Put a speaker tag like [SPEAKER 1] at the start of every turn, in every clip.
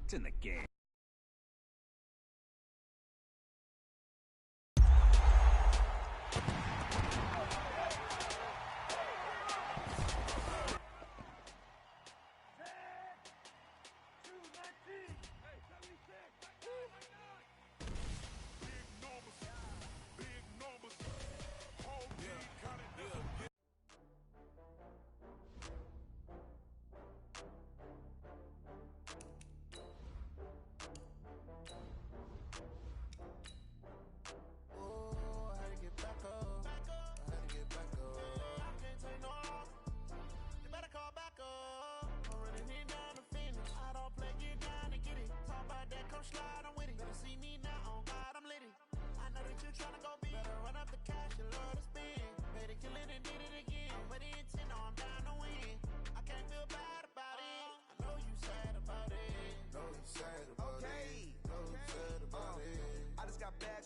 [SPEAKER 1] It's in the game.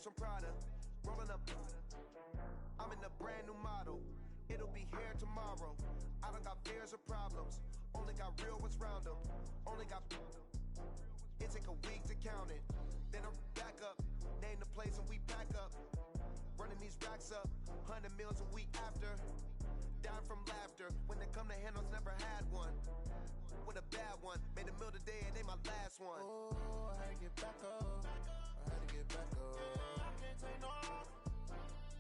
[SPEAKER 2] From Prada, rolling up. I'm in a brand new model. It'll be here tomorrow. I don't got fears or problems. Only got real ones round them. Only got. It take a week to count it. Then I'm back up. Name the place and we pack up. Running these racks up. 100 meals a week after. Dying from laughter. When they come to handles, never had one. With a bad one. Made a meal today and they my last one. Oh, I had to get back up. I had to get back up. Take no loss.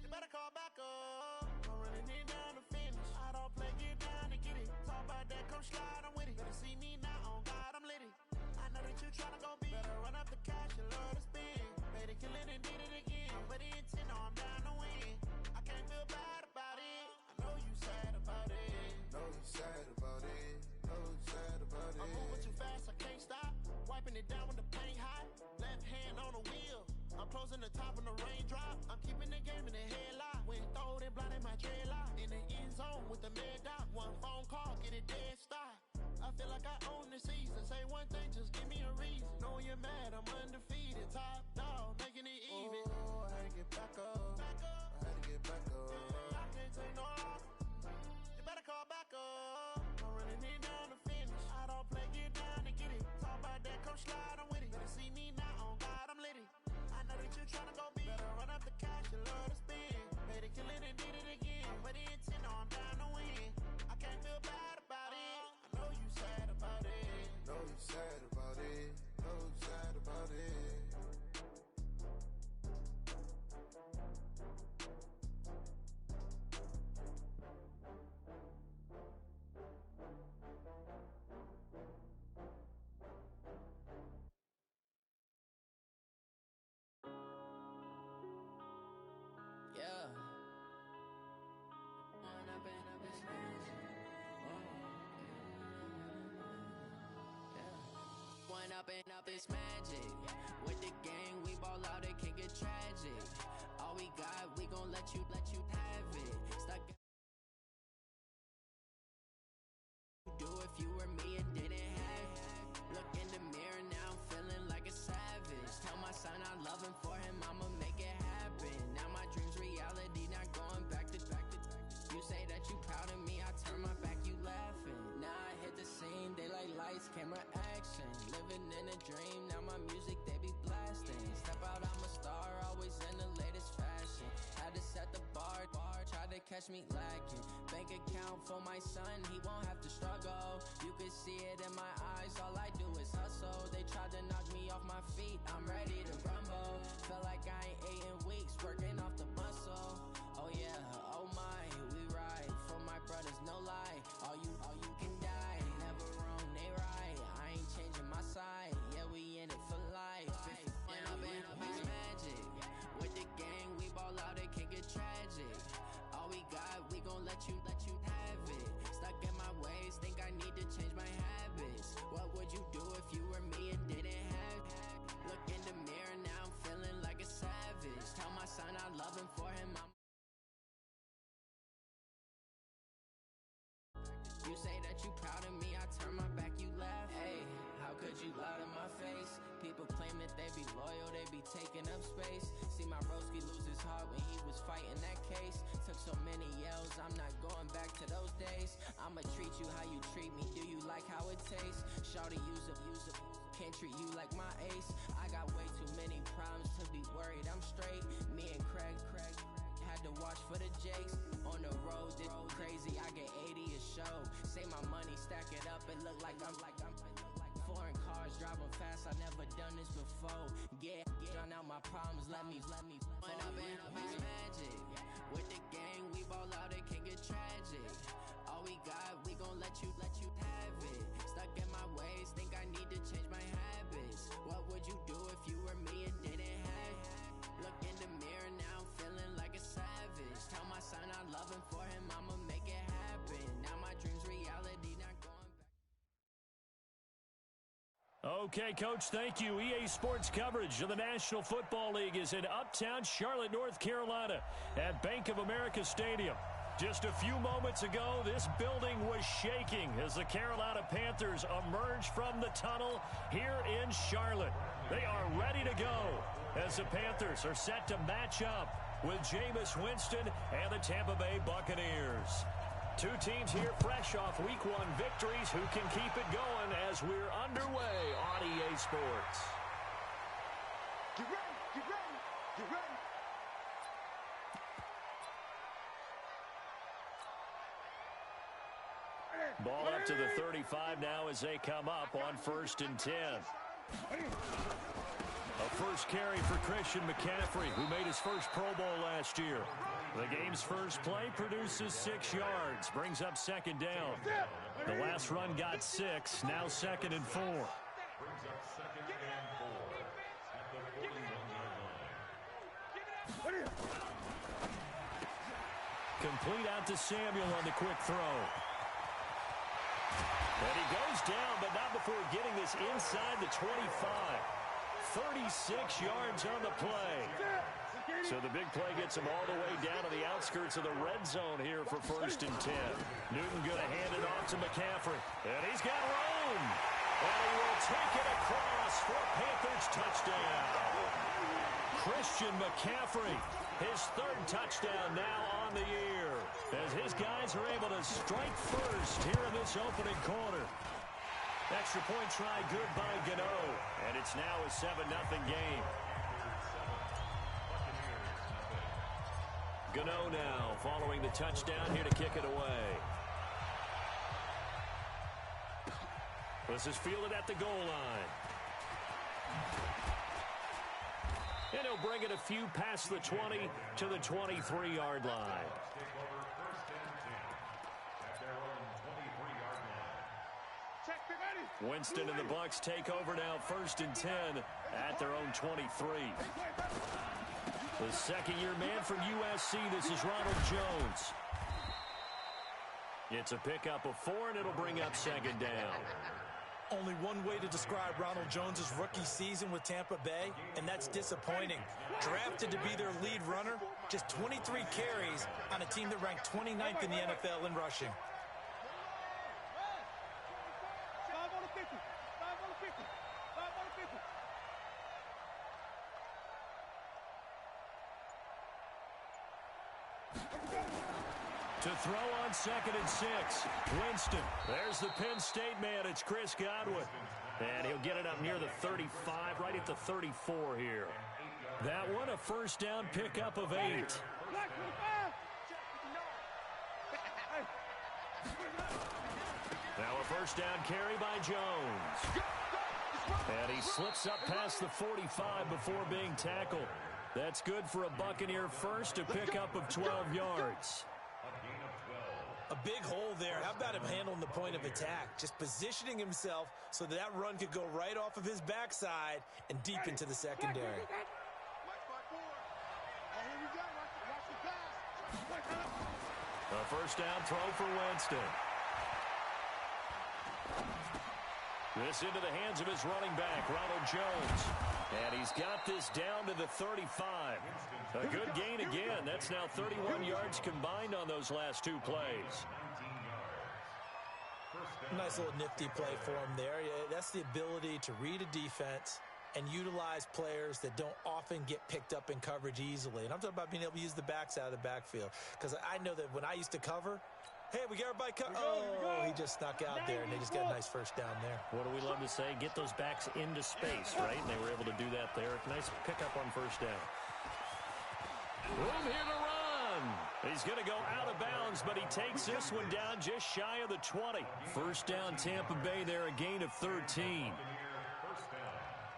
[SPEAKER 2] You better call back up. I'm running it down to finish. I don't play, get down to get it. Talk about that, come slide, I'm with it. Better see me now, on God, I'm litty. I know that you tryna go big. Better run up the cash, you love to spin. Better kill it and did it again. But the intent, no, I'm down to win. I can't feel bad about it. I know you sad about it. Know you sad about it. Know you sad about it. I'm moving too fast, I can't stop. Wiping it down when the paint hot. Left hand on the wheel. I'm closing the top when the raindrop. I'm keeping the game in the headlock. When throwed and blinded my dreadlock. In the end zone with the mad dot. One phone call, get it dead stop. I feel like I own the season. Say one thing, just give me a reason. Knowing you're mad, I'm undefeated. Top dog, making it even. Oh, I had to get back up. I had to get back up. I can't take no loss. You better call back up. I'm running it down to finish. I don't play, get down to get it. Talk about that, come slide, I'm with it. Better see me now, on God, I'm litty. I know that you tryna go big. Better run up the cash, you love to spin. Better kill it and did it again. But the intent, no, I'm down to win. I can't feel bad about it. I know you sad about it. Know you sad about it. Know you sad about it.
[SPEAKER 3] Up this magic. With the gang, we ball out, it can get tragic. All we got, we gon' let you have it. Stuck do if you were me and didn't have it. Look in the mirror now, I'm feeling like a savage. Tell my son I love him, for him I'ma make it happen. Now my dreams reality, not going back to. You say that you proud of me, I turn my back, you laughing. Now I hit the scene, they like lights, camera, action. Living in a dream, now my music, they be blasting. Step out, I'm a star, always in the latest fashion. Had to set the bar, try to catch me lacking. Bank account for my son, he won't have to struggle. You can see it in my eyes, all I do is hustle. They tried to knock me off my feet, I'm ready to rumble. Felt like I ain't ate in weeks, working off the muscle. Oh yeah, oh my, we ride for my brothers, no lie. All you can die, never wrong, they right. I ain't changing my side, yeah, we in it for life. When up it's magic. With the gang, we ball out, it can get tragic. All we got, we gon' let you have it. Stuck in my ways, think I need to change my habits. What would you do if you were me and didn't have it? Look in the mirror, now I'm feeling like a savage. Tell my son I love him, for him I'm. You say that you proud of me, I turn my back, you laugh. Hey, how could you lie to my face? People claim that they be loyal, they be taking up space. See my broski lose his heart when he was fighting that case. Took so many yells, I'm not going back to those days. I'ma treat you how you treat me, do you like how it tastes? Shawty use a can't treat you like my ace. I got way too many problems to be worried. I'm straight. Me and Craig had to watch for the Jakes. On the road, this crazy. I get 80 a show. Say my money, stack it up. It look like I'm foreign cars driving fast. I never done this before. Yeah, drown out my problems. Let me point up and up is magic. With the gang, we ball out. It can get tragic. All we got, we gon' let you have it. Stuck in my ways, think I need to change my habits. What would you do if you were me and didn't have it? Look in the mirror now, I'm feeling like a savage. Tell my son I love him, for him I'ma make it happen. Now my dreams reality, not going back.
[SPEAKER 1] Okay, Coach, thank you. EA Sports coverage of the National Football League is in Uptown Charlotte, North Carolina at Bank of America Stadium. Just a few moments ago, this building was shaking as the Carolina Panthers emerged from the tunnel here in Charlotte. They are ready to go as the Panthers are set to match up with Jameis Winston and the Tampa Bay Buccaneers. Two teams here fresh off Week 1 victories who can keep it going as we're underway on EA Sports.
[SPEAKER 2] Get ready, get ready, get ready.
[SPEAKER 1] Ball up to the 35 now as they come up on 1st and 10. A first carry for Christian McCaffrey, who made his first Pro Bowl last year. The game's first play produces 6 yards, brings up 2nd down. The last run got 6, now 2nd and 4. Complete out to Samuel on the quick throw. And he goes down, but not before getting this inside the 25. 36 yards on the play. So the big play gets him all the way down to the outskirts of the red zone here for 1st and 10. Newton going to hand it off to McCaffrey. And he's got room. And he will take it across for a Panthers touchdown. Christian McCaffrey, his 3rd touchdown now on the year, as his guys are able to strike first here in this opening quarter. Extra point try good by Gano, and it's now a 7-0 game. Gano now following the touchdown here to kick it away. This is fielded at the goal line. And he'll bring it a few past the 20 to the 23-yard line. Winston and the Bucs take over now, 1st and 10 at their own 23. The second-year man from USC, this is Ronald Jones. It's a pickup of 4, and it'll bring up 2nd down.
[SPEAKER 4] Only one way to describe Ronald Jones' rookie season with Tampa Bay, and that's disappointing. Drafted to be their lead runner, just 23 carries on a team that ranked 29th in the NFL in rushing.
[SPEAKER 1] To throw on 2nd and 6. Winston. There's the Penn State man. It's Chris Godwin. And he'll get it up near the 35, right at the 34 here. That one, a 1st down pickup of 8. Now a 1st down carry by Jones. And he slips up past the 45 before being tackled. That's good for a Buccaneer first, a pickup of 12 yards.
[SPEAKER 4] A big hole there. How about him handling the point of attack? Just positioning himself so that run could go right off of his backside and deep into the secondary.
[SPEAKER 1] A 1st down throw for Winston. This into the hands of his running back, Ronald Jones. And he's got this down to the 35. A good gain again. That's now 31 yards combined on those last 2 plays.
[SPEAKER 4] Nice little nifty play for him there. That's the ability to read a defense and utilize players that don't often get picked up in coverage easily. And I'm talking about being able to use the backs out of the backfield. Because I know that when I used to cover, Hey, we got everybody cut. Oh, he just snuck out there, and they just got a nice first down there.
[SPEAKER 1] What do we love to say? Get those backs into space, right? And they were able to do that there. Nice pickup on first down. Room here to run. He's going to go out of bounds, but he takes this one down just shy of the 20. First down, Tampa Bay there, a gain of 13.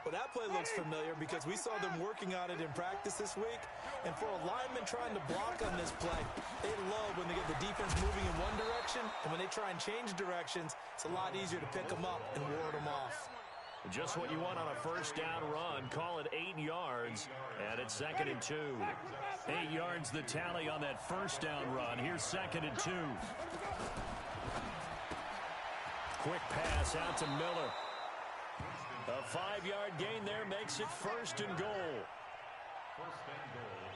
[SPEAKER 4] Well, that play looks familiar because we saw them working on it in practice this week. And for a lineman trying to block on this play, they love when they get the defense moving in one direction. And when they try and change directions, it's a lot easier to pick them up and ward them off.
[SPEAKER 1] Just what you want on a first down run. Call it 8 yards, and it's 2nd and 2. 8 yards the tally on that first down run. Here's 2nd and 2. Quick pass out to Miller. A 5-yard gain there makes it 1st and goal.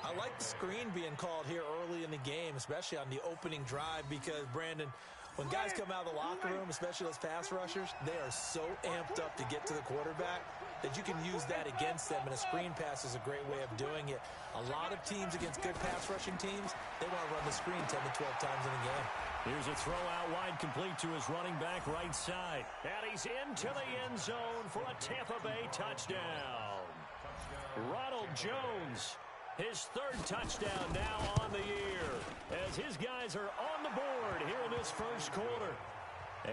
[SPEAKER 4] I like the screen being called here early in the game, especially on the opening drive, because, Brandon, when guys come out of the locker room, especially those pass rushers, they are so amped up to get to the quarterback that you can use that against them, and a screen pass is a great way of doing it. A lot of teams against good pass rushing teams, they want to run the screen 10 to 12 times in a game.
[SPEAKER 1] Here's a throw out wide, complete to his running back right side. And he's into the end zone for a Tampa Bay touchdown. Ronald Jones, his 3rd touchdown now on the year, as his guys are on the board here in this first quarter.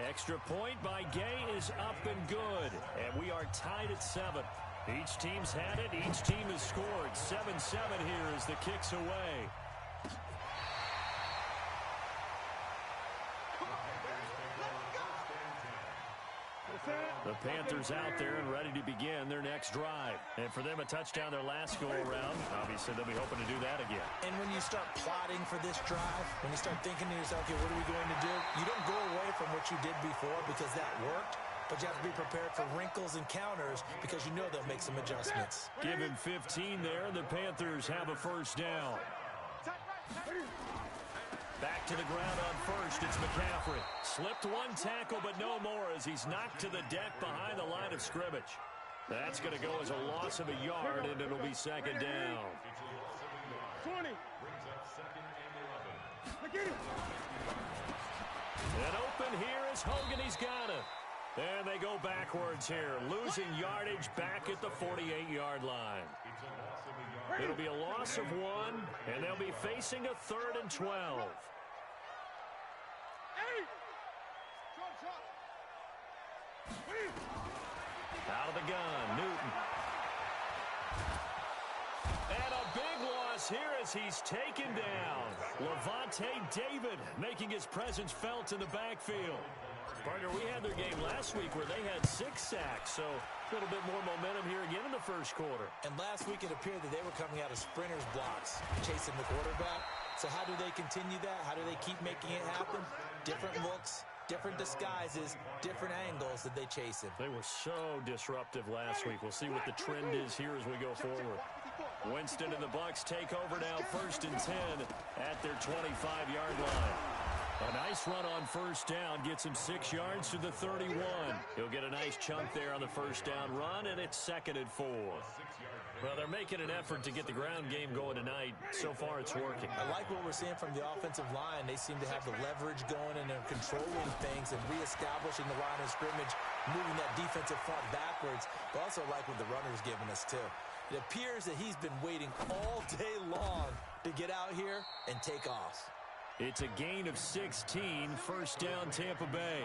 [SPEAKER 1] Extra point by Gay is up and good, and we are tied at 7. Each team's had it. Each team has scored. 7-7 here as the kick's away. The Panthers out there and ready to begin their next drive. And for them, a touchdown their last go-around. Obviously, they'll be hoping to do that again.
[SPEAKER 4] And when you start plotting for this drive, when you start thinking to yourself, okay, what are we going to do? You don't go away from what you did before because that worked, but you have to be prepared for wrinkles and counters because you know they'll make some adjustments.
[SPEAKER 1] Give him 15 there, and the Panthers have a first down. Back to the ground on first, it's McCaffrey. Slipped one tackle, but no more as he's knocked to the deck behind the line of scrimmage. That's going to go as a loss of a yard, and it'll be 2nd down.
[SPEAKER 5] 20.
[SPEAKER 1] And open here is Hogan. He's got it. And they go backwards here, losing yardage back at the 48-yard line. It'll be a loss of 1, and they'll be facing a 3rd and 12. Out of the gun, Newton. And a big loss here as he's taken down. Levante David making his presence felt in the backfield. Partner, we had their game last week where they had 6 sacks, so a little bit more momentum here again in the first quarter.
[SPEAKER 4] And last week it appeared that they were coming out of sprinters blocks, chasing the quarterback. So how do they continue that? How do they keep making it happen? Different looks, different disguises, different angles that they chase him.
[SPEAKER 1] They were so disruptive last week. We'll see what the trend is here as we go forward. Winston and the Bucs take over now, 1st and 10 at their 25-yard line. A nice run on first down gets him 6 yards to the 31. He'll get a nice chunk there on the first down run, and it's 2nd and 4. Well, they're making an effort to get the ground game going tonight. So far, it's working.
[SPEAKER 4] I like what we're seeing from the offensive line. They seem to have the leverage going, and they're controlling things and reestablishing the line of scrimmage, moving that defensive front backwards. But also like what the runner's giving us, too. It appears that he's been waiting all day long to get out here and take off.
[SPEAKER 1] It's a gain of 16, first down Tampa Bay.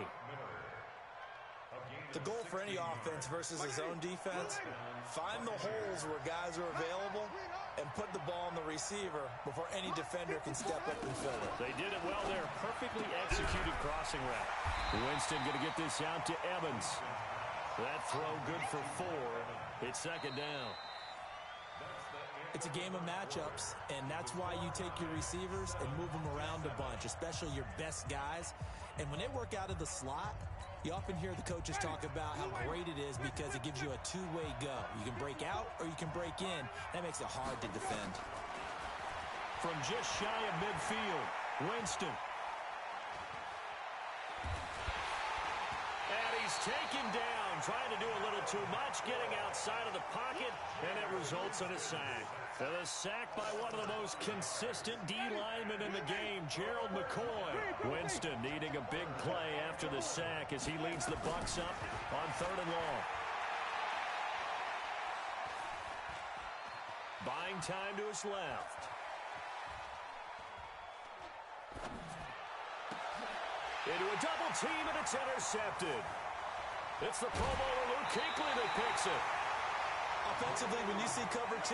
[SPEAKER 4] The goal for any offense versus a zone defense, find the holes where guys are available and put the ball on the receiver before any defender can step up and fill it.
[SPEAKER 1] They did it well there. Perfectly executed crossing route. Winston going to get this out to Evans. That throw good for 4. It's 2nd down.
[SPEAKER 4] It's a game of matchups, and that's why you take your receivers and move them around a bunch, especially your best guys. And when they work out of the slot, you often hear the coaches talk about how great it is because it gives you a two-way go. You can break out or you can break in. That makes it hard to defend.
[SPEAKER 1] From just shy of midfield, Winston. And he's He's taken down, trying to do a little too much, getting outside of the pocket, and it results in a sack. And a sack by one of the most consistent D linemen in the game, Gerald McCoy. Winston needing a big play after the sack as he leads the Bucs up on 3rd and long. Buying time to his left. Into a double team, and it's intercepted. It's the Pro Bowler Luke Kuechly that picks it.
[SPEAKER 4] Offensively, when you see cover 2,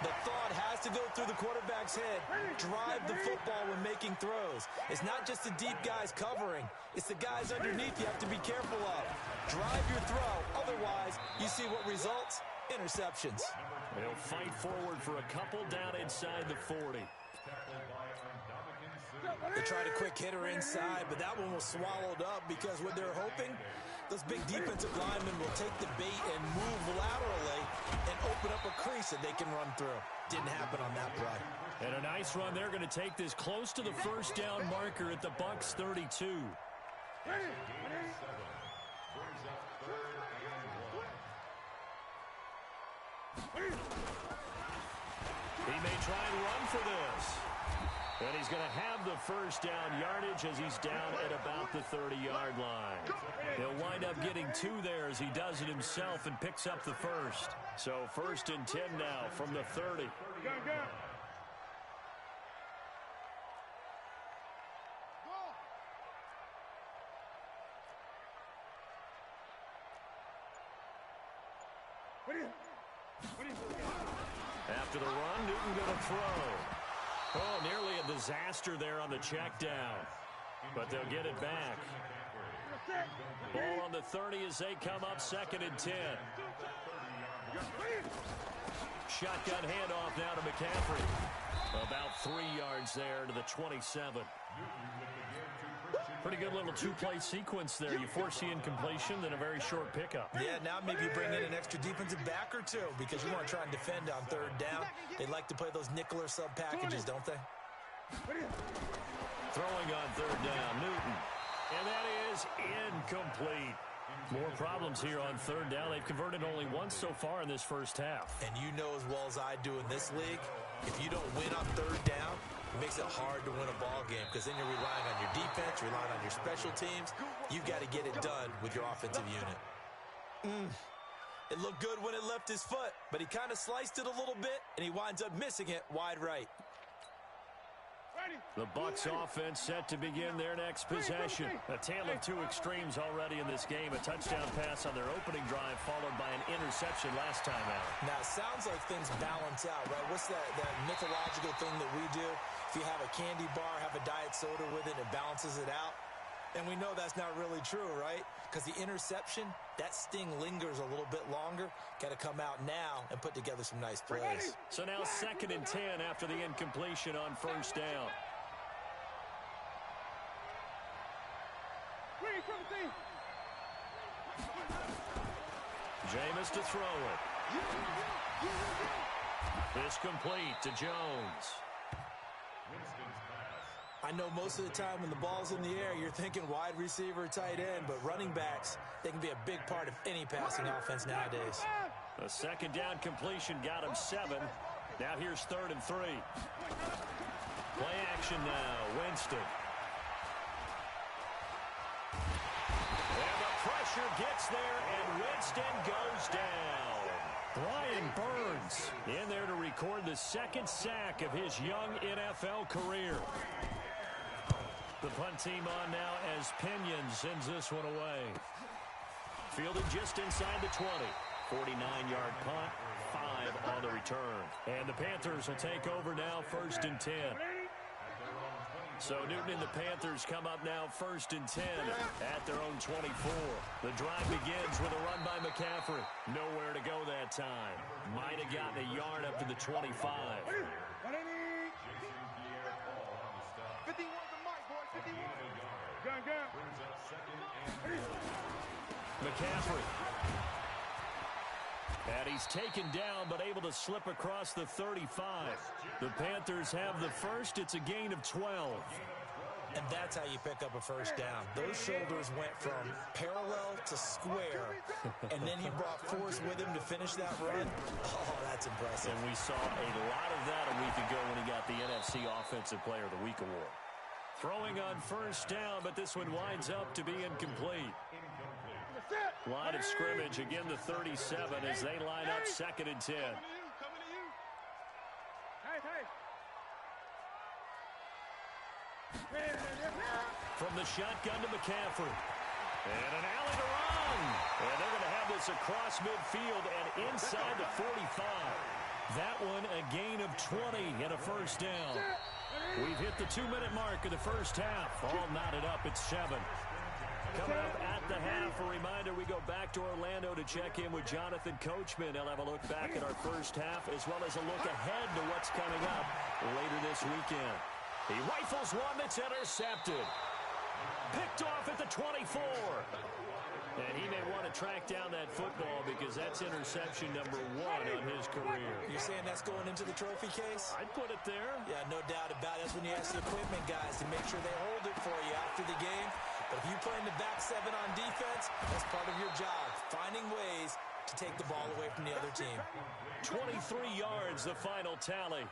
[SPEAKER 4] the thought has to go through the quarterback's head. Drive the football when making throws. It's not just the deep guys covering. It's the guys underneath you have to be careful of. Drive your throw. Otherwise, you see what results? Interceptions.
[SPEAKER 1] They'll fight forward for a couple down inside the 40.
[SPEAKER 4] They tried a quick hitter inside, but that one was swallowed up because what they're hoping, those big defensive linemen will take the bait and move laterally and open up a crease that they can run through. Didn't happen on that play.
[SPEAKER 1] And a nice run. They're going to take this close to the first down marker at the Bucs 32. He may try and run for this. And he's going to have the first down yardage as he's down at about the 30-yard line. He'll wind up getting 2 there as he does it himself and picks up the first. So 1st and 10 now from the 30. After the run, Newton going to throw. Oh, nearly a disaster there on the check down. But they'll get it back. Ball on the 30 as they come up 2nd and 10. Shotgun handoff now to McCaffrey. About 3 yards there to the 27. Pretty good little 2-play sequence there. You force the incompletion, then a very short pickup.
[SPEAKER 4] Yeah, now maybe you bring in an extra defensive back or 2 because you want to try and defend on 3rd down. They like to play those nickel or sub packages, don't they?
[SPEAKER 1] Throwing on 3rd down, Newton. And that is incomplete. More problems here on 3rd down. They've converted only once so far in this first half.
[SPEAKER 4] And you know as well as I do in this league, if you don't win on 3rd down, it makes it hard to win a ball game because then you're relying on your defense, relying on your special teams. You've got to get it done with your offensive unit. It looked good when it left his foot, but he kind of sliced it a little bit, and he winds up missing it wide right.
[SPEAKER 1] The Bucs offense set to begin their next possession. A tale of 2 extremes already in this game. A touchdown pass on their opening drive followed by an interception last time out.
[SPEAKER 4] Now, it sounds like things balance out, right? What's that mythological thing that we do? If you have a candy bar, have a diet soda with it, it balances it out. And we know that's not really true, right? Because the interception, that sting lingers a little bit longer. Got to come out now and put together some nice plays.
[SPEAKER 1] So now 2nd and 10 after the incompletion on 1st down. Jameis to throw it. This complete to Jones.
[SPEAKER 4] I know most of the time when the ball's in the air, you're thinking wide receiver, tight end, but running backs, they can be a big part of any passing offense nowadays.
[SPEAKER 1] A 2nd down completion got him 7. Now here's 3rd and 3. Play action now, Winston. And the pressure gets there, and Winston goes down. Brian Burns in there to record the 2nd sack of his young NFL career. The punt team on now as Pinion sends this one away. Fielded just inside the 20. 49-yard punt, 5 on the return. And the Panthers will take over now 1st and 10. So Newton and the Panthers come up now 1st and 10 at their own 24. The drive begins with a run by McCaffrey. Nowhere to go that time. Might have gotten a yard up to the 25. McCaffrey. And he's taken down, but able to slip across the 35. The Panthers have the first. It's a gain of 12.
[SPEAKER 4] And that's how you pick up a first down. Those shoulders went from parallel to square, and then he brought force with him to finish that run. Oh, that's impressive.
[SPEAKER 1] And we saw a lot of that a week ago when he got the NFC Offensive Player of the Week award. Throwing on first down, but this one winds up to be incomplete. Line of scrimmage, again the 37 as they line up 2nd and 10. From the shotgun to McCaffrey. And an alley to run. And they're going to have this across midfield and inside the 45. That one a gain of 20 and a first down. We've hit the 2-minute mark of the first half. All knotted up at 7. Coming up at the half, a reminder, we go back to Orlando to check in with Jonathan Coachman. He'll have a look back at our first half as well as a look ahead to what's coming up later this weekend. He rifles one that's intercepted. Picked off at the 24. And he may want to track down that football because that's interception number 1 on his career.
[SPEAKER 4] You're saying that's going into the trophy case?
[SPEAKER 1] I'd put it there.
[SPEAKER 4] Yeah, no doubt about it. That's when you ask the equipment guys to make sure they hold it for you after the game. But if you play in the back 7 on defense, that's part of your job, finding ways to take the ball away from the other team.
[SPEAKER 1] 23 yards, the final tally.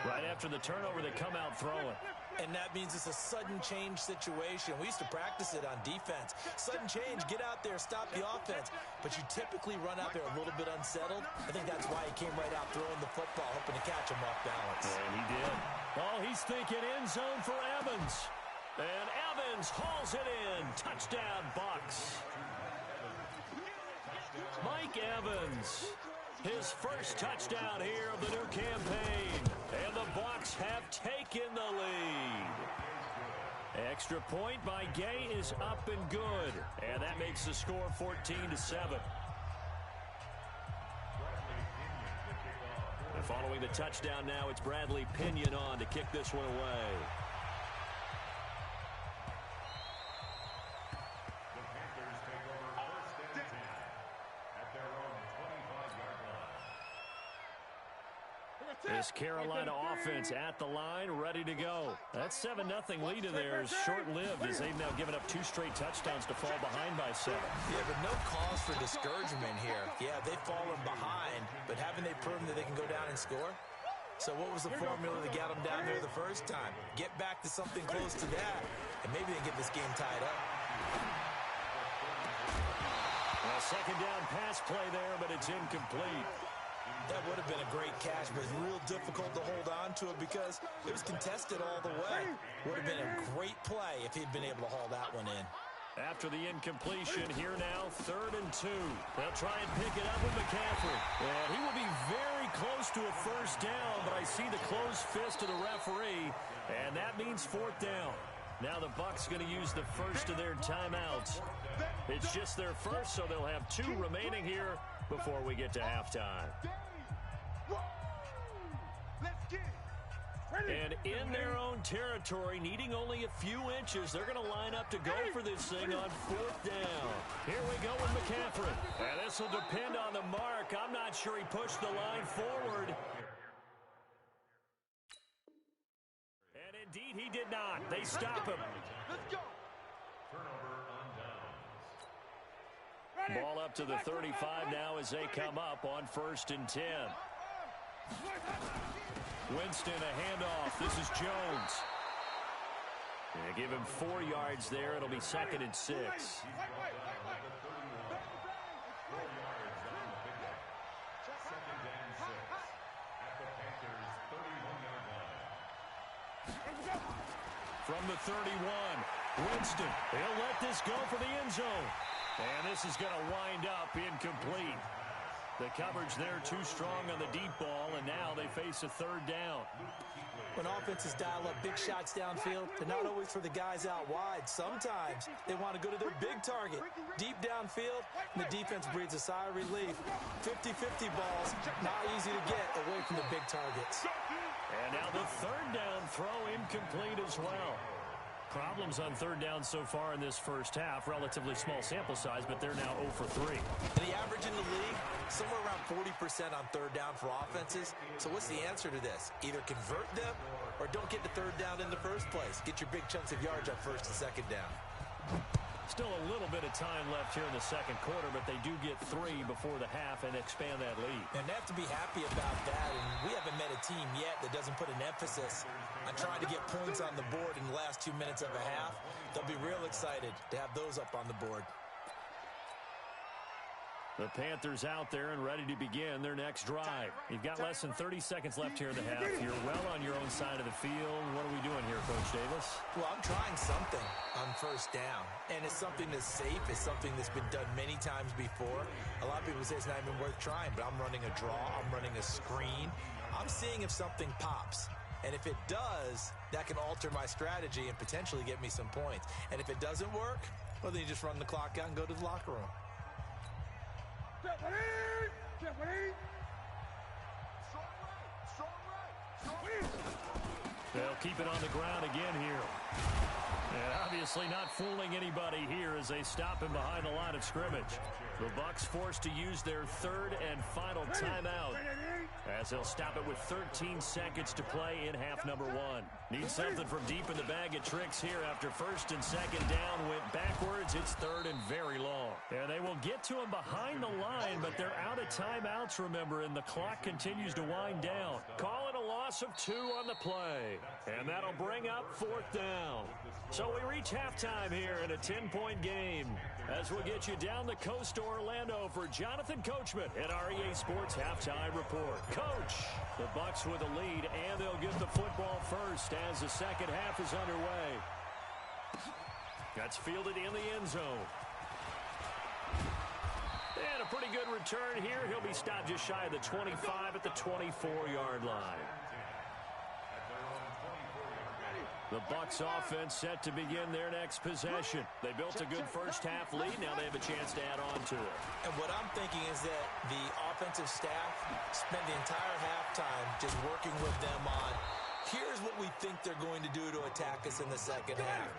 [SPEAKER 1] Right after the turnover, they come out throwing.
[SPEAKER 4] And that means it's a sudden change situation. We used to practice it on defense. Sudden change, get out there, stop the offense. But you typically run out there a little bit unsettled. I think that's why he came right out throwing the football, hoping to catch him off balance.
[SPEAKER 1] And he did. Oh, he's thinking end zone for Evans. And Evans hauls it in. Touchdown, Bucs. Mike Evans. His first touchdown here of the new campaign. And the Bucs have taken the lead. Extra point by Gay is up and good. And that makes the score 14-7. And following the touchdown now, it's Bradley Pinion on to kick this one away. This Carolina offense at the line, ready to go. That 7-0 lead of theirs short-lived as they've now given up 2 straight touchdowns to fall behind by 7.
[SPEAKER 4] Yeah, but no cause for discouragement here. Yeah, they've fallen behind, but haven't they proven that they can go down and score? So what was the formula that got them down there the first time? Get back to something close to that, and maybe they get this game tied up.
[SPEAKER 1] A second down pass play there, but it's incomplete.
[SPEAKER 4] That would have been a great catch, but real difficult to hold on to it because it was contested all the way. Would have been a great play if he'd been able to haul that one in.
[SPEAKER 1] After the incompletion, here now, 3rd and 2. They'll try and pick it up with McCaffrey. And he will be very close to a first down, but I see the closed fist of the referee, and that means 4th down. Now the Bucs going to use the first of their timeouts. It's just their first, so they'll have 2 remaining here before we get to halftime. And in their own territory, needing only a few inches, they're going to line up to go for this thing on 4th down. Here we go with McCaffrey. And this will depend on the mark. I'm not sure he pushed the line forward. And indeed, he did not. They stop him. Ball up to the 35 now as they come up on 1st and 10. Winston, a handoff. This is Jones. They give him 4 yards there. It'll be 2nd and 6. From the 31, Winston. He'll let this go for the end zone. And this is going to wind up incomplete. The coverage there too strong on the deep ball, and now they face a 3rd down.
[SPEAKER 4] When offenses dial up big shots downfield, they're not always for the guys out wide. Sometimes they want to go to their big target. Deep downfield, and the defense breathes a sigh of relief. 50-50 balls, not easy to get away from the big targets.
[SPEAKER 1] And now the 3rd down throw incomplete as well. Problems on 3rd down so far in this first half. Relatively small sample size, but they're now 0 for 3.
[SPEAKER 4] And the average in the league, somewhere around 40% on 3rd down for offenses. So what's the answer to this? Either convert them or don't get the third down in the first place. Get your big chunks of yards on first and second down.
[SPEAKER 1] Still a little bit of time left here in the second quarter, but they do get 3 before the half and expand that lead.
[SPEAKER 4] And they have to be happy about that, and we haven't met a team yet that doesn't put an emphasis on trying to get points on the board in the last 2 minutes of a half. They'll be real excited to have those up on the board.
[SPEAKER 1] The Panthers out there and ready to begin their next drive. You've got less than 30 seconds left here in the half. You're well on your own side of the field. What are we doing here, Coach Davis?
[SPEAKER 4] Well, I'm trying something on first down, and it's something that's safe. It's something that's been done many times before. A lot of people say it's not even worth trying, but I'm running a draw. I'm running a screen. I'm seeing if something pops. And if it does, that can alter my strategy and potentially get me some points. And if it doesn't work, well, then you just run the clock out and go to the locker room.
[SPEAKER 1] They'll keep it on the ground again here. And obviously not fooling anybody here as they stop him behind the line of scrimmage. The Bucs forced to use their third and final timeout as they'll stop it with 13 seconds to play in half number 1. Need something from deep in the bag of tricks here after first and second down went backwards. It's third and very long. And they will get to him behind the line, but they're out of timeouts, remember, and the clock continues to wind down. Call it a loss of 2 on the play. And that'll bring up fourth down. So we reach halftime here in a 10-point game as we'll get you down the coast to Orlando for Jonathan Coachman at our EA Sports Halftime Report. Coach, the Bucs with a lead, and they'll get the football first as the second half is underway. That's fielded in the end zone. And a pretty good return here. He'll be stopped just shy of the 25 at the 24-yard line. The Bucs offense set to begin their next possession. They built a good first half lead. Now they have a chance to add on to it.
[SPEAKER 4] And what I'm thinking is that the offensive staff spent the entire halftime just working with them on, here's what we think they're going to do to attack us in the second half.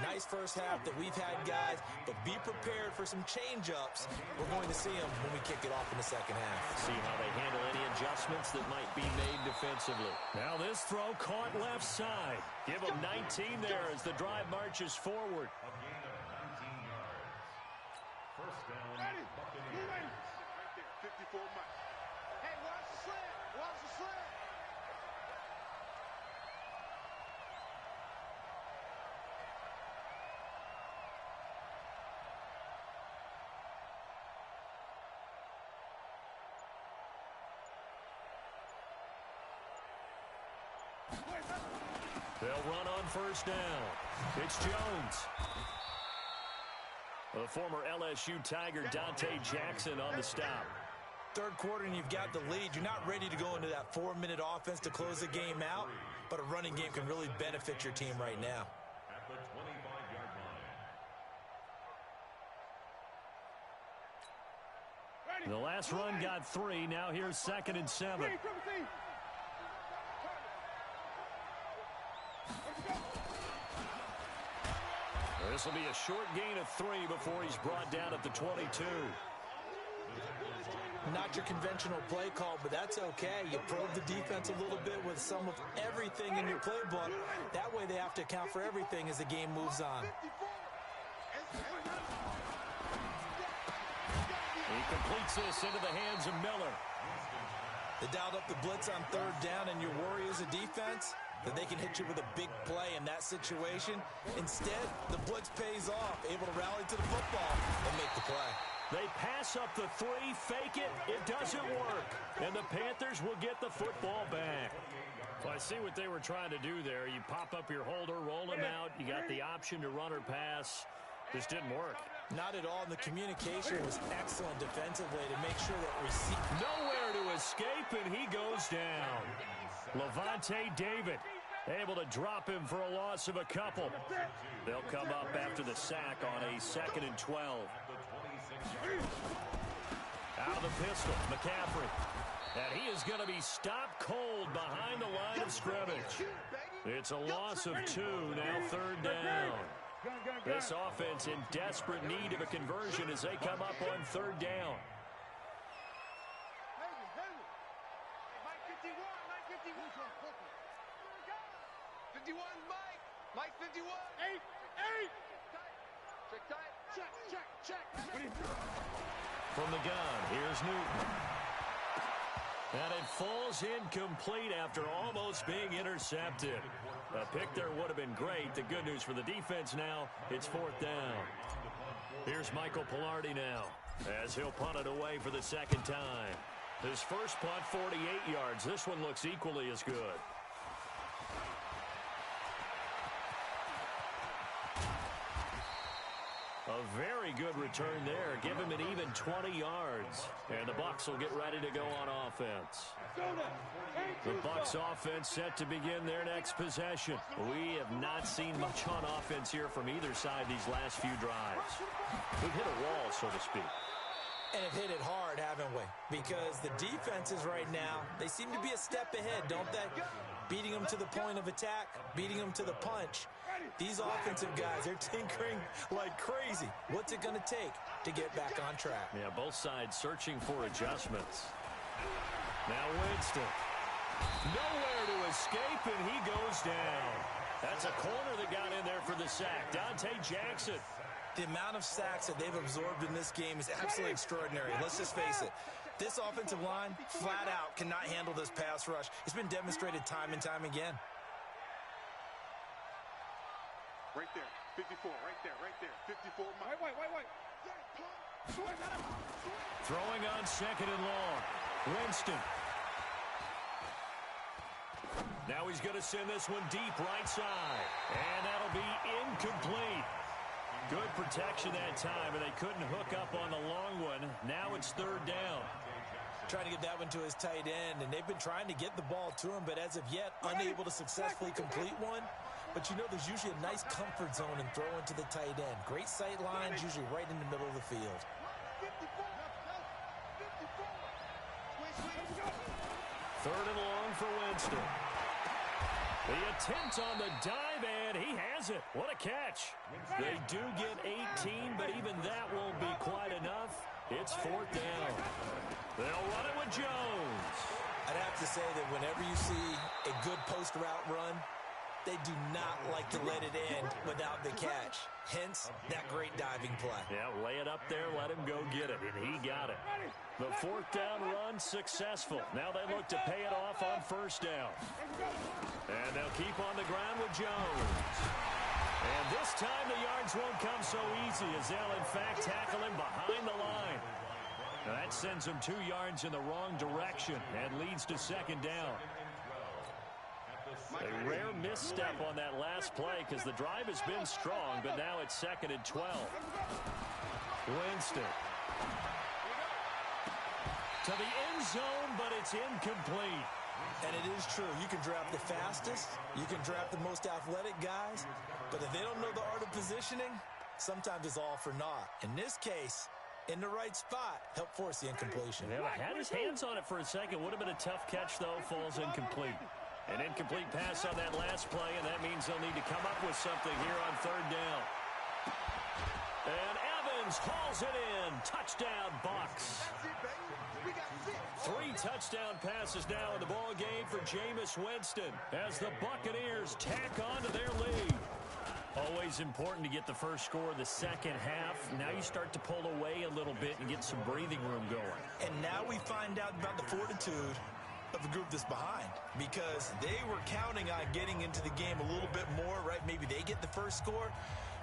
[SPEAKER 4] Nice first half that we've had, guys, but be prepared for some change-ups. We're going to see them when we kick it off in the second half.
[SPEAKER 1] See how they handle any adjustments that might be made defensively. Now this throw caught left side. Give them 19 there as the drive marches forward.
[SPEAKER 5] First down. 54 miles. Hey, watch the slant. Watch the slant.
[SPEAKER 1] They'll run on first down. It's Jones. The former LSU Tiger Dante Jackson on the stop.
[SPEAKER 4] Third quarter and you've got the lead. You're not ready to go into that 4-minute offense to close the game out, but a running game can really benefit your team right now.
[SPEAKER 5] At the 25-yard line.
[SPEAKER 1] The last run got 3. Now here's 2nd and 7. This will be a short gain of 3 before he's brought down at the 22.
[SPEAKER 4] Not your conventional play call, but that's okay. You probe the defense a little bit with some of everything in your playbook. That way they have to account for everything as the game moves on.
[SPEAKER 1] He completes this into the hands of Miller.
[SPEAKER 4] They dialed up the blitz on third down, and your worry as a defense that they can hit you with a big play in that situation. Instead, the blitz pays off, able to rally to the football and make the play.
[SPEAKER 1] They pass up the 3, fake it, it doesn't work. And the Panthers will get the football back. Well, I see what they were trying to do there. You pop up your holder, roll him out. You got the option to run or pass. This didn't work.
[SPEAKER 4] Not at all. And the communication was excellent defensively to make sure that
[SPEAKER 1] nowhere to escape, and he goes down. Levante David able to drop him for a loss of a couple. They'll come up after the sack on a 2nd and 12. Out of the pistol, McCaffrey. And he is going to be stopped cold behind the line of scrimmage. It's a loss of 2, now 3rd down. This offense in desperate need of a conversion as they come up on 3rd down.
[SPEAKER 5] 51, Mike. Mike 51. 8. Check tight. Check.
[SPEAKER 1] From the gun, here's Newton. And it falls incomplete after almost being intercepted. A pick there would have been great. The good news for the defense now, it's 4th down. Here's Michael Pilardi now, as he'll punt it away for the second time. His first punt, 48 yards. This one looks equally as good. A very good return there. Give him an even 20 yards. And the Bucs will get ready to go on offense. The Bucs offense set to begin their next possession. We have not seen much on offense here from either side these last few drives. We've hit a wall, so to speak.
[SPEAKER 4] And have hit it hard, haven't we? Because the defenses right now, they seem to be a step ahead, don't they? Beating them to the point of attack, beating them to the punch. These offensive guys, they're tinkering like crazy. What's it going to take to get back on track?
[SPEAKER 1] Yeah, both sides searching for adjustments. Now Winston. Nowhere to escape, and he goes down. That's a corner that got in there for the sack. Dante Jackson.
[SPEAKER 4] The amount of sacks that they've absorbed in this game is absolutely extraordinary. Let's just face it. This offensive line, flat out, cannot handle this pass rush. It's been demonstrated time and time again.
[SPEAKER 5] Right there. 54. Right there. 54. Wait.
[SPEAKER 1] Throwing on second and long. Winston. Now he's going to send this one deep right side. And that'll be incomplete. Good protection that time, and they couldn't hook up on the long one. Now it's 3rd down.
[SPEAKER 4] Trying to get that one to his tight end, and they've been trying to get the ball to him, but as of yet, unable to successfully complete one. But you know there's usually a nice comfort zone in throwing to the tight end. Great sight lines, usually right in the middle of the field.
[SPEAKER 1] 3rd and long for Winston. The attempt on the dive, and he has it. What a catch. They do get 18, but even that won't be quite enough. It's 4th down. They'll run it with Jones.
[SPEAKER 4] I'd have to say that whenever you see a good post route run, they do not like to let it end without the catch. Hence, that great diving play.
[SPEAKER 1] Yeah, lay it up there, let him go get it, and he got it. The 4th down run successful. Now they look to pay it off on 1st down. And they'll keep on the ground with Jones. And this time the yards won't come so easy as they'll, in fact, tackle him behind the line. Now that sends him 2 yards in the wrong direction and leads to 2nd down. A rare misstep on that last play because the drive has been strong, but now it's 2nd and 12. Winston. To the end zone, but it's incomplete.
[SPEAKER 4] And it is true. You can draft the fastest. You can draft the most athletic guys. But if they don't know the art of positioning, sometimes it's all for naught. In this case, in the right spot, help force the incompletion.
[SPEAKER 1] Yeah, had his hands on it for a second. Would have been a tough catch, though. Falls incomplete. An incomplete pass on that last play, and that means they'll need to come up with something here on 3rd down. And Evans hauls it in. Touchdown, Bucs. 3 touchdown passes now in the ball game for Jameis Winston as the Buccaneers tack on to their lead. Always important to get the first score of the second half. Now you start to pull away a little bit and get some breathing room going.
[SPEAKER 4] And now we find out about the fortitude of the group that's behind, because they were counting on getting into the game a little bit more, right? Maybe they get the first score.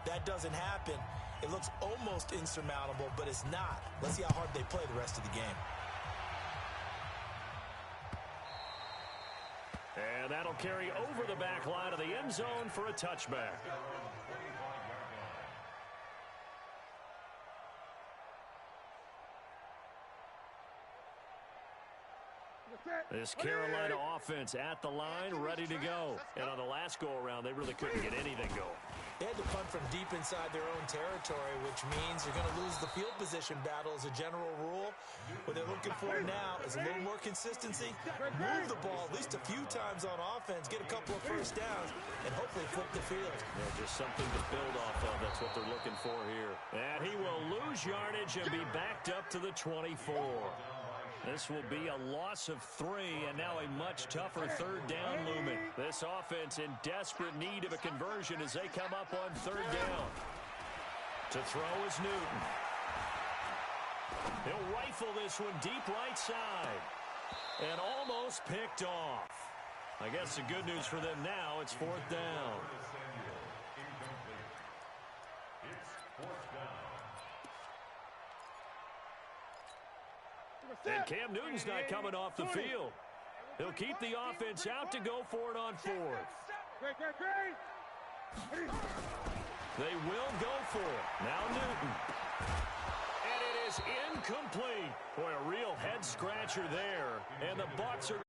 [SPEAKER 4] That doesn't happen. It looks almost insurmountable, but it's not. Let's see how hard they play the rest of the game.
[SPEAKER 1] And that'll carry over the back line of the end zone for a touchback. This Carolina offense at the line, ready to go. And on the last go-around, they really couldn't get anything going.
[SPEAKER 4] They had to punt from deep inside their own territory, which means you're going to lose the field position battle as a general rule. What they're looking for now is a little more consistency, move the ball at least a few times on offense, get a couple of first downs, and hopefully flip the field.
[SPEAKER 1] Yeah, just something to build off of. That's what they're looking for here. And he will lose yardage and be backed up to the 24. This will be a loss of 3, and now a much tougher third down looming. This offense in desperate need of a conversion as they come up on third down. To throw is Newton. He'll rifle this one deep right side. And almost picked off. I guess the good news for them now, it's fourth down. And Cam Newton's not coming off the field. He'll keep the offense out to go for it on fourth. They will go for it. Now Newton. And it is incomplete. Boy, a real head-scratcher there. And the Bucs are